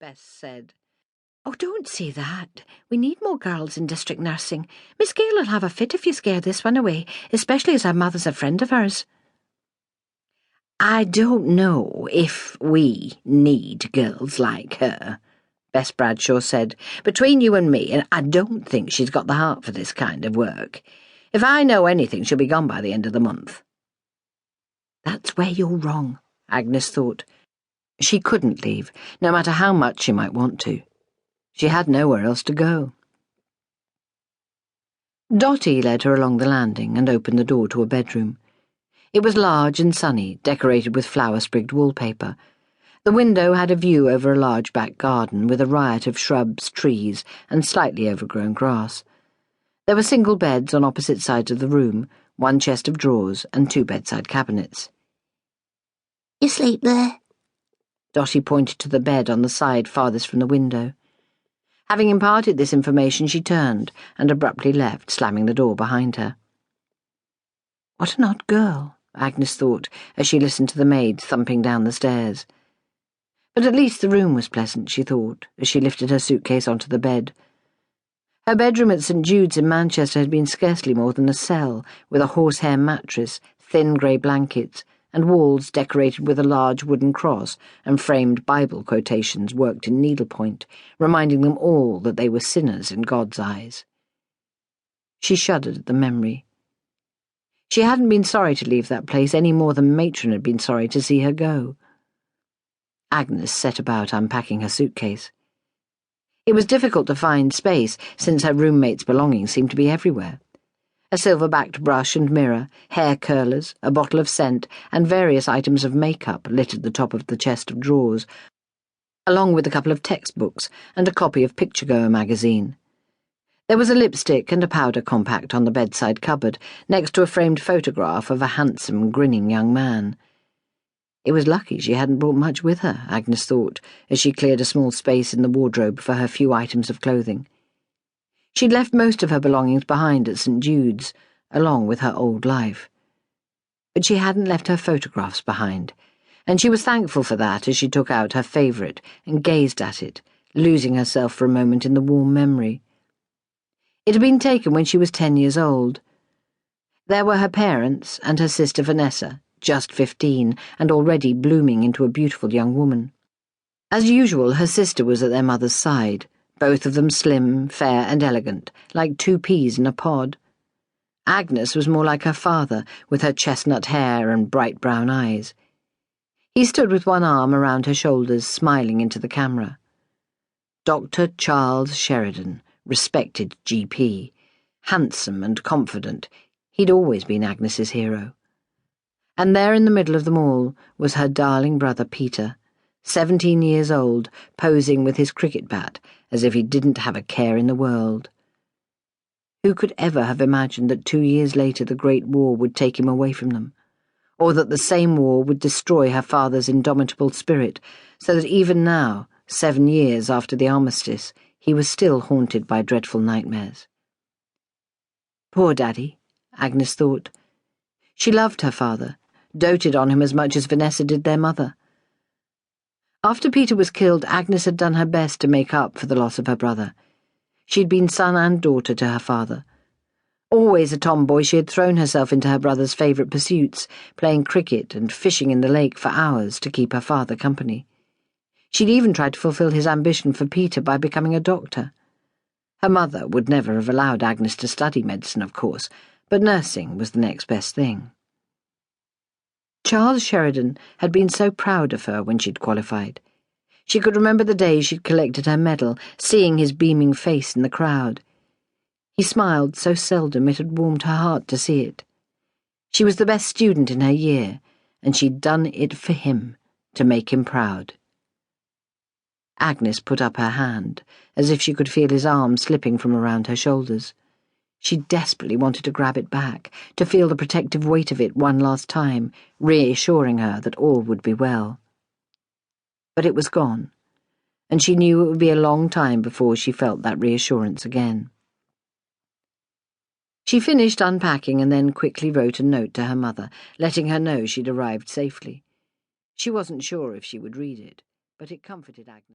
Bess said. "Oh, don't say that. We need more girls in district nursing. Miss Gale will have a fit if you scare this one away, especially as her mother's a friend of hers." "I don't know if we need girls like her," Bess Bradshaw said. "Between you and me, I don't think she's got the heart for this kind of work. If I know anything, she'll be gone by the end of the month." "That's where you're wrong," Agnes thought. She couldn't leave, no matter how much she might want to. She had nowhere else to go. Dotty led her along the landing and opened the door to a bedroom. It was large and sunny, decorated with flower-sprigged wallpaper. The window had a view over a large back garden with a riot of shrubs, trees, and slightly overgrown grass. There were single beds on opposite sides of the room, one chest of drawers, and 2 bedside cabinets. "You sleep there?" Dotty pointed to the bed on the side farthest from the window. Having imparted this information, she turned and abruptly left, slamming the door behind her. What an odd girl, Agnes thought, as she listened to the maid thumping down the stairs. But at least the room was pleasant, she thought, as she lifted her suitcase onto the bed. Her bedroom at St. Jude's in Manchester had been scarcely more than a cell, with a horsehair mattress, thin grey blankets, and walls decorated with a large wooden cross and framed Bible quotations worked in needlepoint, reminding them all that they were sinners in God's eyes. She shuddered at the memory. She hadn't been sorry to leave that place any more than Matron had been sorry to see her go. Agnes set about unpacking her suitcase. It was difficult to find space, since her roommate's belongings seemed to be everywhere. A silver-backed brush and mirror, hair curlers, a bottle of scent, and various items of makeup littered the top of the chest of drawers, along with a couple of textbooks and a copy of Picture-Goer magazine. There was a lipstick and a powder compact on the bedside cupboard, next to a framed photograph of a handsome, grinning young man. It was lucky she hadn't brought much with her, Agnes thought, as she cleared a small space in the wardrobe for her few items of clothing. She'd left most of her belongings behind at St. Jude's, along with her old life. But she hadn't left her photographs behind, and she was thankful for that as she took out her favourite and gazed at it, losing herself for a moment in the warm memory. It had been taken when she was 10 years old. There were her parents and her sister Vanessa, just 15, and already blooming into a beautiful young woman. As usual, her sister was at their mother's side, both of them slim, fair, and elegant, like 2 peas in a pod. Agnes was more like her father, with her chestnut hair and bright brown eyes. He stood with one arm around her shoulders, smiling into the camera. Dr. Charles Sheridan, respected GP, handsome and confident, he'd always been Agnes's hero. And there in the middle of them all was her darling brother Peter, 17 years old, posing with his cricket bat as if he didn't have a care in the world. Who could ever have imagined that 2 years later the Great War would take him away from them, or that the same war would destroy her father's indomitable spirit, so that even now, 7 years after the armistice, he was still haunted by dreadful nightmares. Poor Daddy, Agnes thought. She loved her father, doted on him as much as Vanessa did their mother. After Peter was killed, Agnes had done her best to make up for the loss of her brother. She'd been son and daughter to her father. Always a tomboy, she had thrown herself into her brother's favourite pursuits, playing cricket and fishing in the lake for hours to keep her father company. She'd even tried to fulfil his ambition for Peter by becoming a doctor. Her mother would never have allowed Agnes to study medicine, of course, but nursing was the next best thing. Charles Sheridan had been so proud of her when she'd qualified. She could remember the day she'd collected her medal, seeing his beaming face in the crowd. He smiled so seldom it had warmed her heart to see it. She was the best student in her year, and she'd done it for him, to make him proud. Agnes put up her hand, as if she could feel his arm slipping from around her shoulders. She desperately wanted to grab it back, to feel the protective weight of it one last time, reassuring her that all would be well. But it was gone, and she knew it would be a long time before she felt that reassurance again. She finished unpacking and then quickly wrote a note to her mother, letting her know she'd arrived safely. She wasn't sure if she would read it, but it comforted Agnes.